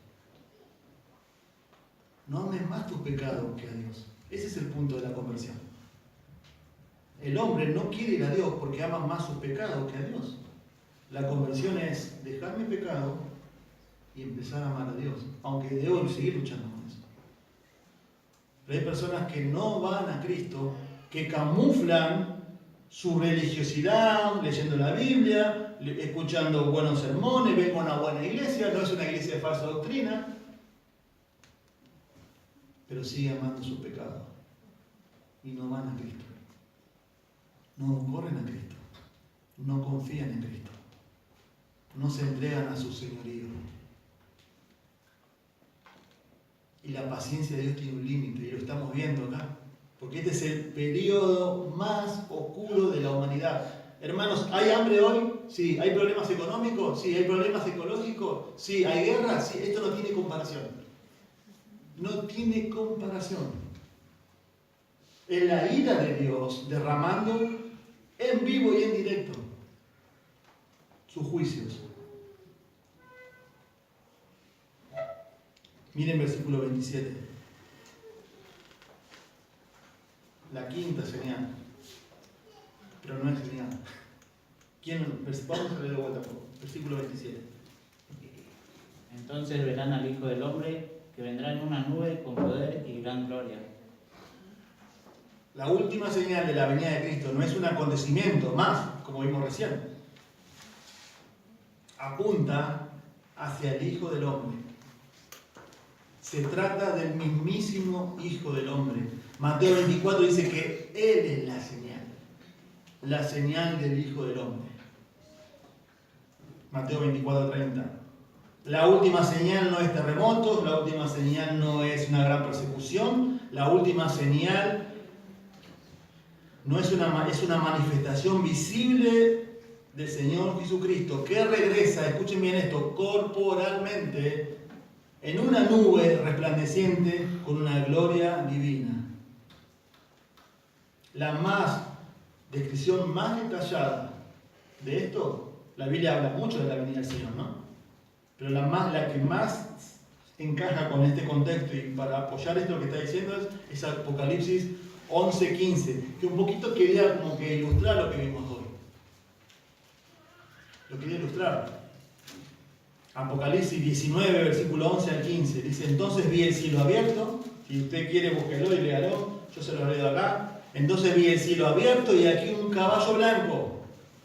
No ames más tus pecados que a Dios. Ese es el punto de la conversión. El hombre no quiere ir a Dios porque ama más sus pecados que a Dios. La conversión es dejar mi pecado y empezar a amar a Dios, aunque debo seguir luchando con eso. Pero hay personas que no van a Cristo, que camuflan su religiosidad, leyendo la Biblia, escuchando buenos sermones, ven con una buena iglesia, no es una iglesia de falsa doctrina, pero sigue amando su pecado y no van a Cristo. No corren a Cristo, no confían en Cristo, no se entregan a su señorío. Y la paciencia de Dios tiene un límite, y lo estamos viendo acá. Porque este es el periodo más oscuro de la humanidad. Hermanos, ¿hay hambre hoy? Sí. ¿Hay problemas económicos? Sí. ¿Hay problemas ecológicos? Sí. ¿Hay guerra? Sí. Esto no tiene comparación. No tiene comparación. Es la ira de Dios derramando en vivo y en directo sus juicios. Miren versículo 27. La quinta señal. Pero no es señal. Vamos a leer de vuelta, versículo 27. Entonces verán al Hijo del Hombre que vendrá en una nube con poder y gran gloria. La última señal de la venida de Cristo no es un acontecimiento más, como vimos recién. Apunta hacia el Hijo del Hombre. Se trata del mismísimo Hijo del Hombre. Mateo 24 dice que Él es la señal del Hijo del Hombre. Mateo 24:30. La última señal no es terremotos, la última señal no es una gran persecución, la última señal no es una manifestación visible del Señor Jesucristo, que regresa, escuchen bien esto, corporalmente, en una nube resplandeciente con una gloria divina. La descripción más detallada de esto, la Biblia habla mucho de la venida del Señor, ¿no? Pero la que más encaja con este contexto y para apoyar esto lo que está diciendo es Apocalipsis 11:15, que un poquito quería como que ilustrar lo que vimos hoy. Lo quería ilustrar. Apocalipsis 19, versículo 11 al 15, dice: entonces vi el cielo abierto. Si usted quiere, búsquelo y léalo, yo se lo leo acá. Entonces vi el cielo abierto y aquí un caballo blanco,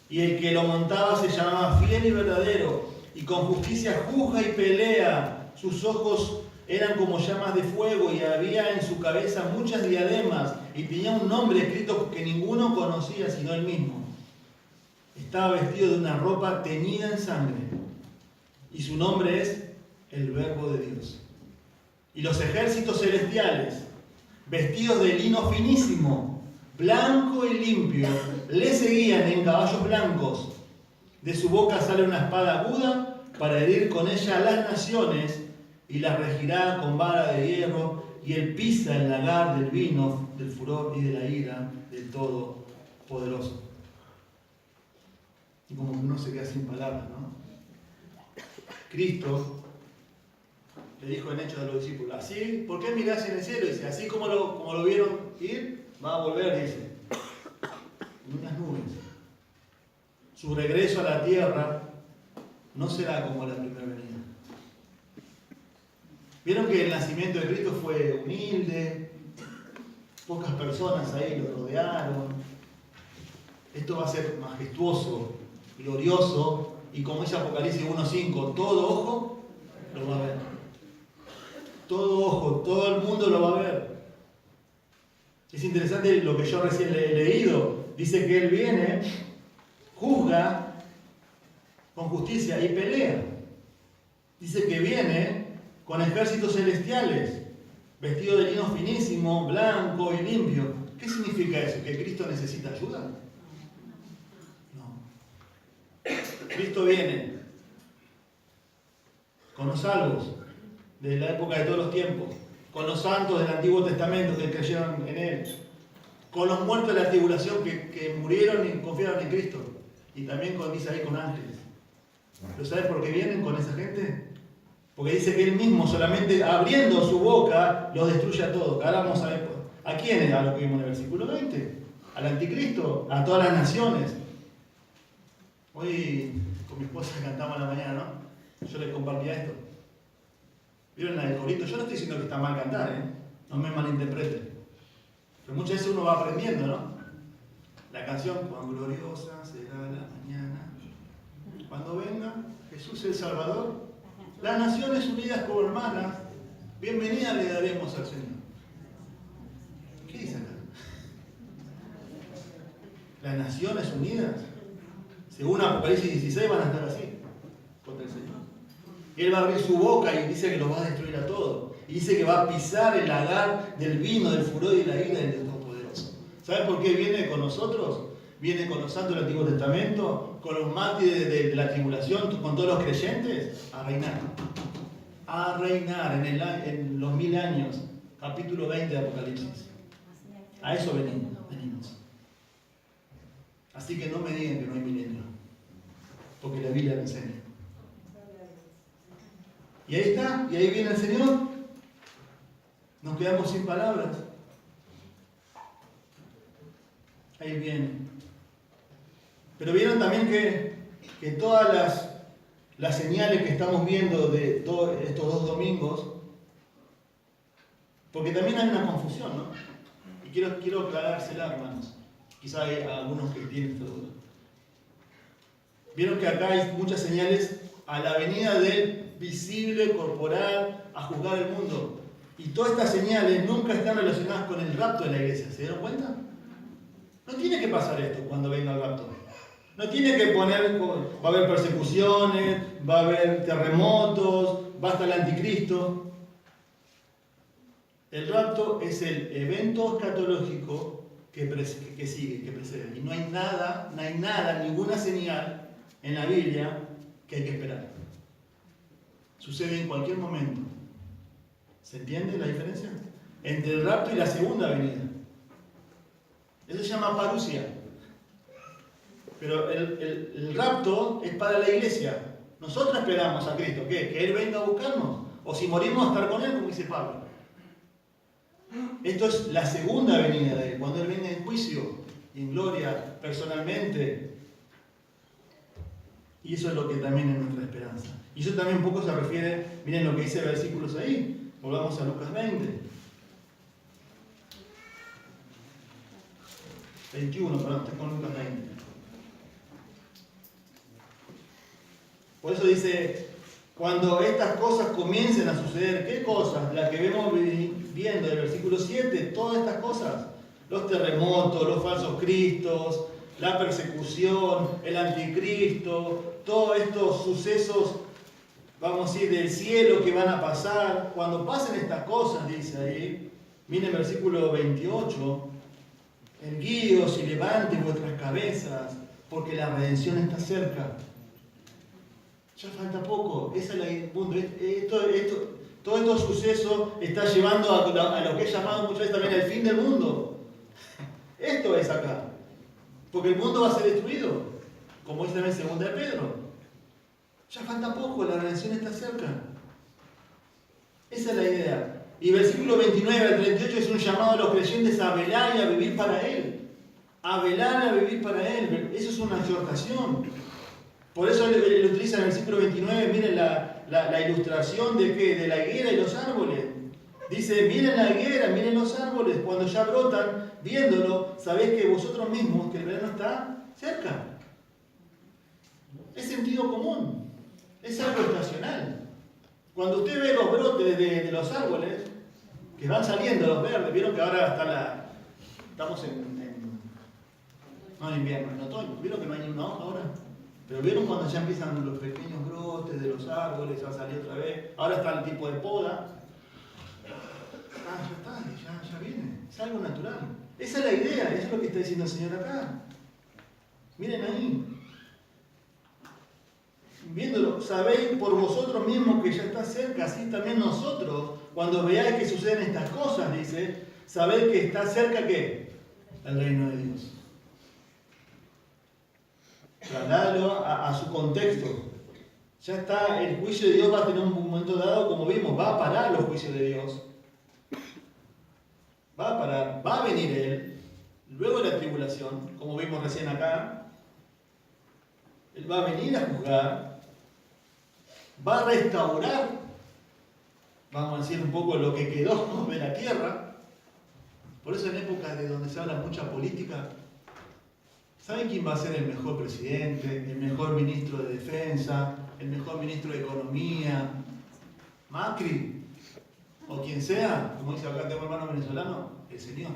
y el que lo montaba se llamaba Fiel y Verdadero, y con justicia juzga y pelea. Sus ojos eran como llamas de fuego, y había en su cabeza muchas diademas, y tenía un nombre escrito que ninguno conocía sino él mismo. Estaba vestido de una ropa teñida en sangre, y su nombre es el Verbo de Dios. Y los ejércitos celestiales, vestidos de lino finísimo, blanco y limpio, le seguían en caballos blancos. De su boca sale una espada aguda para herir con ella a las naciones, y las regirá con vara de hierro, y él pisa el lagar del vino, del furor y de la ira del Todopoderoso. Y como que uno se queda sin palabras, ¿no? Cristo le dijo en Hechos a los discípulos: así, ¿por qué mirás en el cielo? Dice, así como lo vieron ir, va a volver, dice, en unas nubes. Su regreso a la tierra no será como la primera venida. Vieron que el nacimiento de Cristo fue humilde, pocas personas ahí lo rodearon. Esto va a ser majestuoso, glorioso, y como dice Apocalipsis 1:5, todo ojo lo va a ver. Todo ojo, todo el mundo lo va a ver. Es interesante lo que yo recién he leído. Dice que Él viene, juzga con justicia y pelea. Dice que viene con ejércitos celestiales, vestido de lino finísimo, blanco y limpio. ¿Qué significa eso? ¿Que Cristo necesita ayuda? No. Cristo viene con los salvos de la época de todos los tiempos, con los santos del Antiguo Testamento que creyeron en Él, con los muertos de la tribulación que murieron y confiaron en Cristo, y también dice ahí con ángeles. ¿Pero sabes por qué vienen con esa gente? Porque dice que Él mismo, solamente abriendo su boca, los destruye a todos. Ahora vamos a ver a quiénes, a lo que vimos en el versículo 20, al anticristo, a todas las naciones. Hoy con mi esposa cantamos a la mañana, ¿no? Yo les compartía esto. ¿Vieron la del corito? Yo no estoy diciendo que está mal cantar, no me malinterpreten. Pero muchas veces uno va aprendiendo, ¿no? La canción, cuán gloriosa será la mañana, cuando venga Jesús el Salvador, las naciones unidas como hermanas, bienvenida le daremos al Señor. ¿Qué dice acá? Las naciones unidas, según Apocalipsis 16, van a estar así, contra el Señor. Y Él va a abrir su boca y dice que los va a destruir a todos. Y dice que va a pisar el lagar del vino, del furor y de la ira del Todopoderoso. ¿Saben por qué viene con nosotros? Viene con los santos del Antiguo Testamento, con los mártires de la tribulación, con todos los creyentes, a reinar. A reinar en los 1000 años, capítulo 20 de Apocalipsis. A eso venimos. Así que no me digan que no hay milenio, porque la Biblia lo enseña. Y ahí está, y ahí viene el Señor. Nos quedamos sin palabras. Ahí viene. Pero vieron también que todas las señales que estamos viendo de todos estos 2 domingos, porque también hay una confusión, ¿no? Y quiero aclarársela, hermanos. Quizá hay algunos que tienen esta duda. Vieron que acá hay muchas señales a la venida del visible, corporal, a juzgar el mundo. Y todas estas señales nunca están relacionadas con el rapto de la iglesia. ¿Se dieron cuenta? No tiene que pasar esto cuando venga el rapto. No tiene que poner, va a haber persecuciones, va a haber terremotos, va a estar el anticristo. El rapto es el evento escatológico que sigue, que precede. Y no hay nada, ninguna señal en la Biblia que hay que esperar. Sucede en cualquier momento. ¿Se entiende la diferencia? Entre el rapto y la segunda venida. Eso se llama parusia. Pero el rapto es para la iglesia. Nosotros esperamos a Cristo. ¿Qué? ¿Que Él venga a buscarnos? O si morimos, a estar con Él, como dice Pablo. Esto es la segunda venida de Él, cuando Él viene en juicio y en gloria personalmente. Y eso es lo que también es nuestra esperanza. Y eso también un poco se refiere, miren lo que dice versículos ahí. Volvamos a Lucas 20. 21, perdón, estoy con Lucas 20. Por eso dice, cuando estas cosas comiencen a suceder, ¿qué cosas? Las que vemos viendo del versículo 7, todas estas cosas. Los terremotos, los falsos cristos, la persecución, el anticristo, todos estos sucesos, vamos a decir, del cielo que van a pasar. Cuando pasen estas cosas, dice ahí, miren el versículo 28, erguíos y levanten vuestras cabezas, porque la redención está cerca. Ya falta poco, esa es la punto. Todos estos sucesos están llevando a lo que he llamado muchas veces también el fin del mundo. Esto es acá. Porque el mundo va a ser destruido, como dice también 2 de Pedro. Ya falta poco, la redención está cerca. Esa es la idea. Y versículo 29 al 38 es un llamado a los creyentes a velar y a vivir para Él. A velar y a vivir para Él. Eso es una exhortación. Por eso él utiliza en el versículo 29, miren la ilustración de ¿qué? De la higuera y los árboles. Dice, miren la higuera, miren los árboles, cuando ya brotan, viéndolo, sabéis que vosotros mismos, que el verano está cerca. Es sentido común, es algo estacional. Cuando usted ve los brotes de los árboles, que van saliendo los verdes, vieron que ahora estamos no en invierno, en otoño, vieron que no hay ni una hoja ahora. Pero vieron cuando ya empiezan los pequeños brotes de los árboles, ya salió otra vez. Ahora está el tipo de poda. Ya viene. Es algo natural. Esa es la idea, eso es lo que está diciendo el Señor acá. Miren ahí. Viéndolo, sabéis por vosotros mismos que ya está cerca, así también nosotros, cuando veáis que suceden estas cosas, dice, sabéis que está cerca ¿qué? El reino de Dios. Trasladalo a su contexto. Ya está, el juicio de Dios va a tener un momento dado, como vimos, va a parar los juicios de Dios. Va a parar, va a venir Él, luego de la tribulación, como vimos recién acá. Él va a venir a juzgar, va a restaurar, vamos a decir un poco lo que quedó de la tierra. Por eso en épocas de donde se habla mucha política, ¿saben quién va a ser el mejor presidente, el mejor ministro de defensa, el mejor ministro de economía? Macri, o quien sea, como dice acá tengo hermano venezolano, el Señor.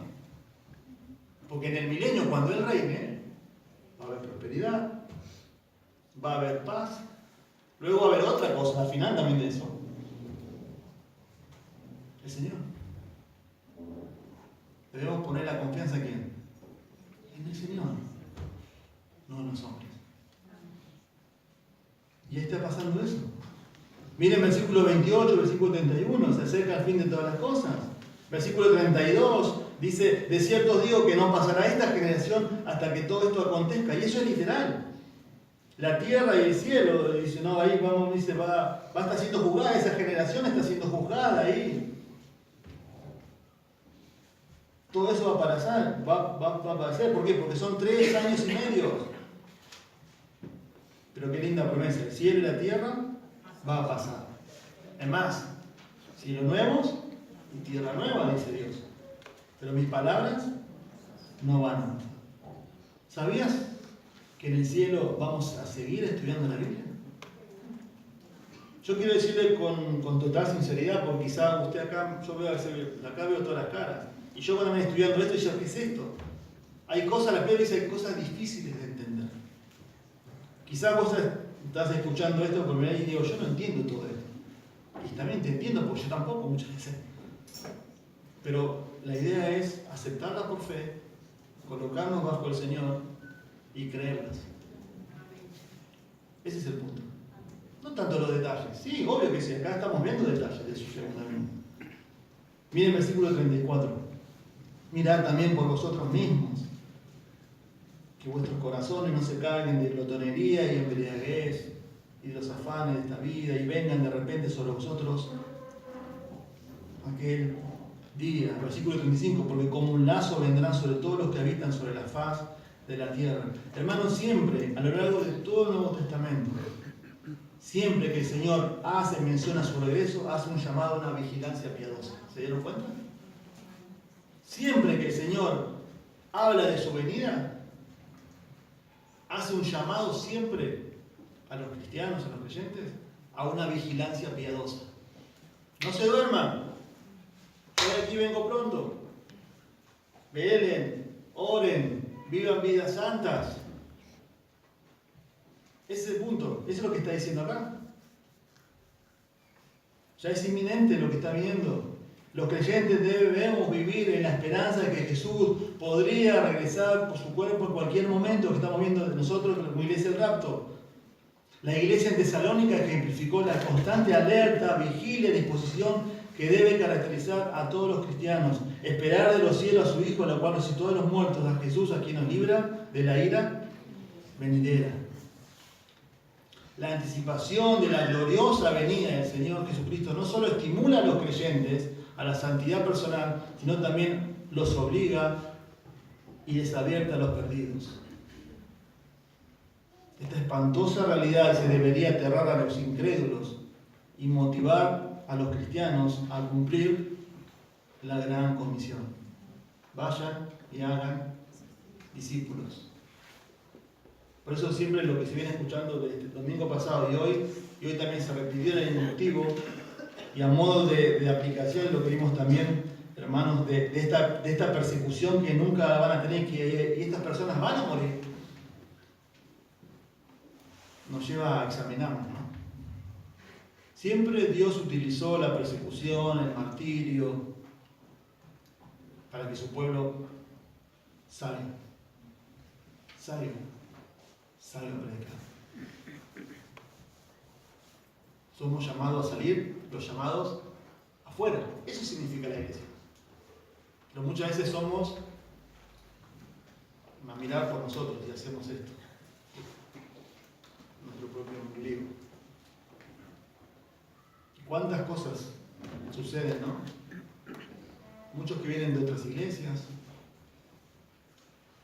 Porque en el milenio, cuando Él reine, va a haber prosperidad, va a haber paz, luego va a haber otra cosa, al final también de eso. El Señor. Debemos poner la confianza ¿en quién? En el Señor. No en los hombres. Y está pasando eso. Miren versículo 28, versículo 31, se acerca el fin de todas las cosas. Versículo 32 dice, de cierto os digo que no pasará esta generación hasta que todo esto acontezca. Y eso es literal. La tierra y el cielo, dice, no, ahí vamos, dice, va a estar siendo juzgada, esa generación está siendo juzgada ahí. Todo eso va a pasar, ¿por qué? Porque son 3 años y medio. Pero qué linda promesa, el cielo y la tierra va a pasar. Es más, cielo nuevos y tierra nueva, dice Dios. pero mis palabras no van a matar. ¿Sabías que en el cielo vamos a seguir estudiando la Biblia? Yo quiero decirle con total sinceridad, porque quizá usted acá, yo veo, acá veo todas las caras, y yo cuando me estoy estudiando esto, yo, ¿qué es esto? Hay cosas, la Biblia dice, hay cosas difíciles de entender. Quizá vos estás escuchando esto por primera vez y digo, yo no entiendo todo esto. Y también te entiendo, porque yo tampoco muchas veces. Pero la idea es aceptarlas por fe, colocarnos bajo el Señor y creerlas. Ese es el punto. No tanto los detalles. Sí, obvio que sí, acá estamos viendo detalles de su segunda venida. Miren el versículo 34. Mirad también por vosotros mismos, que vuestros corazones no se carguen de glotonería y embriaguez y de los afanes de esta vida, y vengan de repente sobre vosotros aquel día, versículo 35, porque como un lazo vendrán sobre todos los que habitan sobre la faz de la tierra. Hermanos, siempre, a lo largo de todo el Nuevo Testamento, siempre que el Señor hace mención a su regreso, hace un llamado a una vigilancia piadosa. ¿Se dieron cuenta? Siempre que el Señor habla de su venida, hace un llamado siempre a los cristianos, a los creyentes, a una vigilancia piadosa. No se duerman. Yo de aquí vengo pronto. Velen, oren, vivan vidas santas. Ese es el punto. Eso es lo que está diciendo acá. Ya es inminente lo que está viendo. Los creyentes debemos vivir en la esperanza de que Jesús podría regresar por su cuerpo en cualquier momento, que estamos viendo de nosotros como iglesia del rapto. La iglesia en Tesalónica ejemplificó la constante alerta, vigilia, disposición que debe caracterizar a todos los cristianos. Esperar de los cielos a su Hijo, la cual resucitó de los muertos, a Jesús, a quien nos libra de la ira venidera. La anticipación de la gloriosa venida del Señor Jesucristo no solo estimula a los creyentes a la santidad personal, sino también los obliga y les abierta a los perdidos. Esta espantosa realidad se debería aterrar a los incrédulos y motivar a los cristianos a cumplir la gran comisión. Vayan y hagan discípulos. Por eso siempre lo que se viene escuchando desde el domingo pasado y hoy también se repitió en el inductivo, y a modo de aplicación lo que vimos también, hermanos, de esta persecución que nunca van a tener, y estas personas van a morir, nos lleva a examinarnos, ¿no? Siempre Dios utilizó la persecución, el martirio, para que su pueblo salga a predicar. Somos llamados a salir, los llamados afuera. Eso significa la iglesia. Pero muchas veces somos a mirar por nosotros y hacemos esto. Nuestro propio ombligo. ¿Cuántas cosas suceden, no? Muchos que vienen de otras iglesias,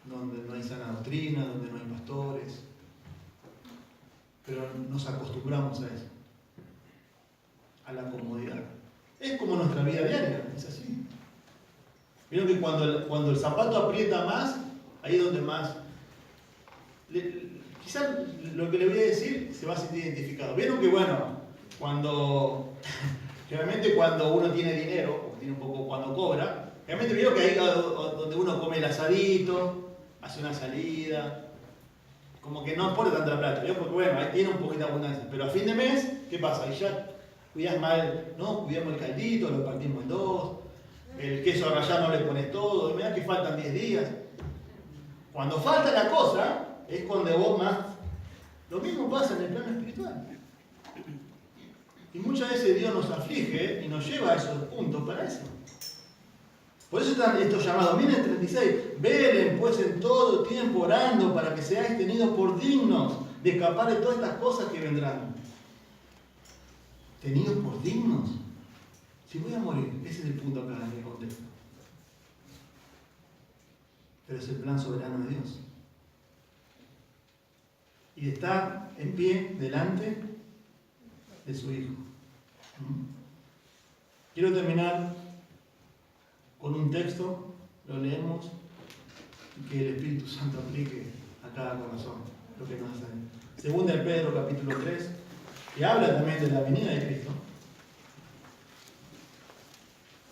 donde no hay sana doctrina, donde no hay pastores, pero nos acostumbramos a eso, a la comodidad. Es como nuestra vida diaria, es así. Vieron que cuando el zapato aprieta más, ahí es donde más... Quizás lo que le voy a decir se va a sentir identificado. Vieron que generalmente cuando uno tiene dinero, o tiene un poco cuando cobra, realmente vieron que ahí donde uno come el asadito, hace una salida, como que no pone tanta plata, ¿vio? Porque ahí tiene un poquito de abundancia. Pero a fin de mes, ¿qué pasa? Ahí ya cuidás mal, ¿no? Cuidamos el caldito, lo partimos en dos, el queso a rallar no le pones todo, y mirá que faltan 10 días. Cuando falta la cosa, es cuando vos más... Lo mismo pasa en el plano espiritual. Y muchas veces Dios nos aflige y nos lleva a esos puntos para eso. Por eso están estos llamados. Miren el 36. Velen pues en todo tiempo orando para que seáis tenidos por dignos de escapar de todas estas cosas que vendrán. ¿Tenidos por dignos? Si voy a morir, ese es el punto acá en el contexto. Pero es el plan soberano de Dios. Y de estar en pie delante de su Hijo. Quiero terminar con un texto lo leemos y que el Espíritu Santo aplique a cada corazón lo que nos hace. Segunda de Pedro capítulo 3, que habla también de la venida de Cristo.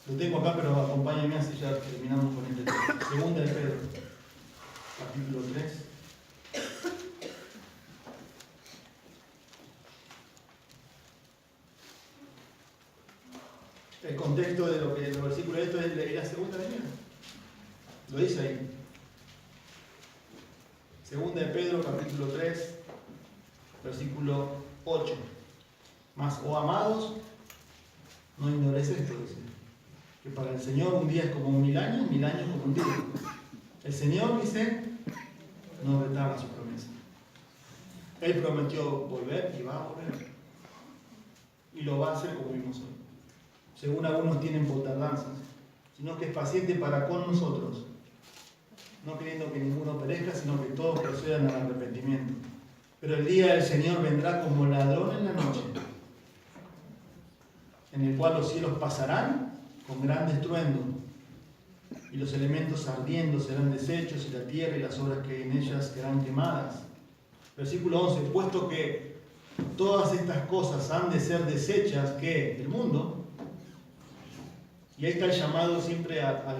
Lo tengo acá, pero acompáñenme así ya terminamos con este texto. Segunda de Pedro capítulo 3. El contexto de lo que los versículos de esto es la segunda venida. Lo dice ahí. Segunda de Pedro, capítulo 3, versículo 8. Mas, oh amados, no ignoréis esto, dice, que para el Señor un día es como 1000 años como un día. El Señor, dice, no retarda su promesa. Él prometió volver y va a volver. Y lo va a hacer como vimos hoy. Según algunos tienen por tardanzas, sino que es paciente para con nosotros, no queriendo que ninguno perezca, sino que todos procedan al arrepentimiento. Pero el día del Señor vendrá como ladrón en la noche, en el cual los cielos pasarán con gran estruendo, y los elementos ardiendo serán deshechos, y la tierra y las obras que en ellas serán quemadas. Versículo 11, puesto que todas estas cosas han de ser deshechas, ¿qué? El mundo. Y ahí está el llamado siempre a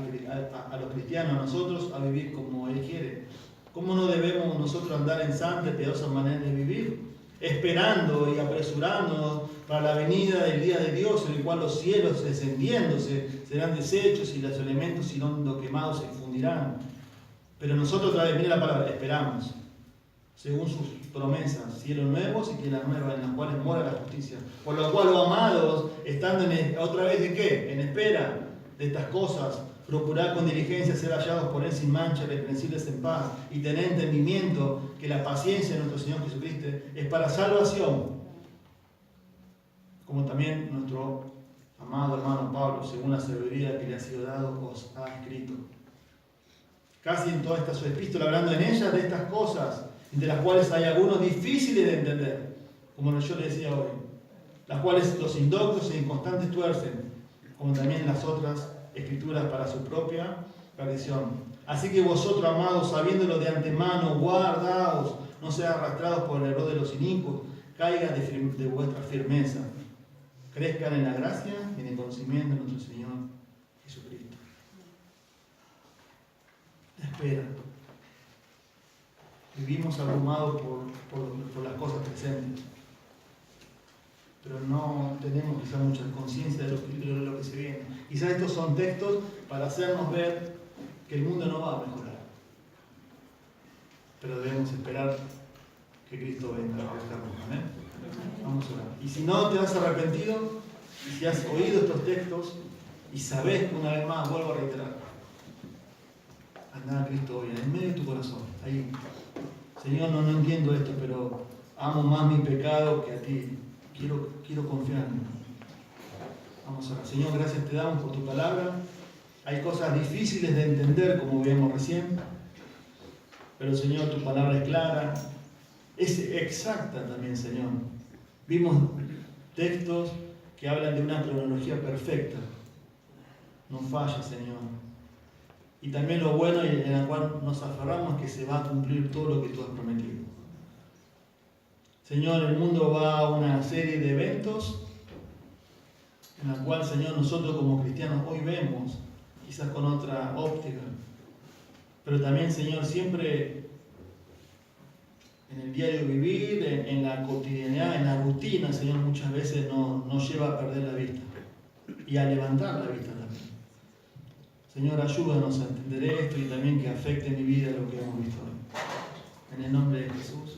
los cristianos, a nosotros, a vivir como Él quiere. ¿Cómo no debemos nosotros andar en santa y piadosa manera de vivir? Esperando y apresurándonos para la venida del día de Dios, en el cual los cielos descendiéndose serán deshechos y los elementos siendo quemados se fundirán. Pero nosotros otra vez, mire la palabra, esperamos, según sus promesas, cielos nuevos y tierras nuevas en las cuales mora la justicia. Por lo cual, oh amados, estando otra vez de qué? En espera de estas cosas, procurad con diligencia ser hallados por Él sin mancha, irreprensibles en paz, y tener entendimiento que la paciencia de nuestro Señor Jesucristo es para salvación, como también nuestro amado hermano Pablo, según la sabiduría que le ha sido dado, os ha escrito. Casi en toda esta su epístola, hablando en ella de estas cosas, de las cuales hay algunos difíciles de entender, como yo le decía hoy, las cuales los indoctos e inconstantes tuercen, como también las otras escrituras para su propia perdición. Así que vosotros, amados, sabiéndolo de antemano, guardaos, no sean arrastrados por el error de los inicuos, caigan de vuestra firmeza, crezcan en la gracia y en el conocimiento de nuestro Señor Jesucristo. Espera. Vivimos abrumados por las cosas presentes, pero no tenemos quizás mucha conciencia de lo que se viene. Quizás estos son textos para hacernos ver que el mundo no va a mejorar, pero debemos esperar que Cristo venga a buscarnos. Amén. Vamos a orar. Y si no te has arrepentido, y si has oído estos textos y sabes que una vez más, vuelvo a reiterar, anda a Cristo hoy, en medio de tu corazón, ahí. Señor, no entiendo esto, pero amo más mi pecado que a ti. Quiero confiar en ti. Vamos a ver. Señor, gracias te damos por tu palabra. Hay cosas difíciles de entender, como vimos recién, pero Señor, tu palabra es clara, es exacta también, Señor. Vimos textos que hablan de una cronología perfecta. No falla, Señor. Y también lo bueno en la cual nos aferramos es que se va a cumplir todo lo que tú has prometido. Señor, el mundo va a una serie de eventos en la cual, Señor, nosotros como cristianos hoy vemos, quizás con otra óptica, pero también, Señor, siempre en el diario vivir, en la cotidianidad, en la rutina, Señor, muchas veces nos lleva a perder la vista y a levantar la vista también. Señor, ayúdanos a entender esto y también que afecte mi vida lo que hemos visto hoy. En el nombre de Jesús.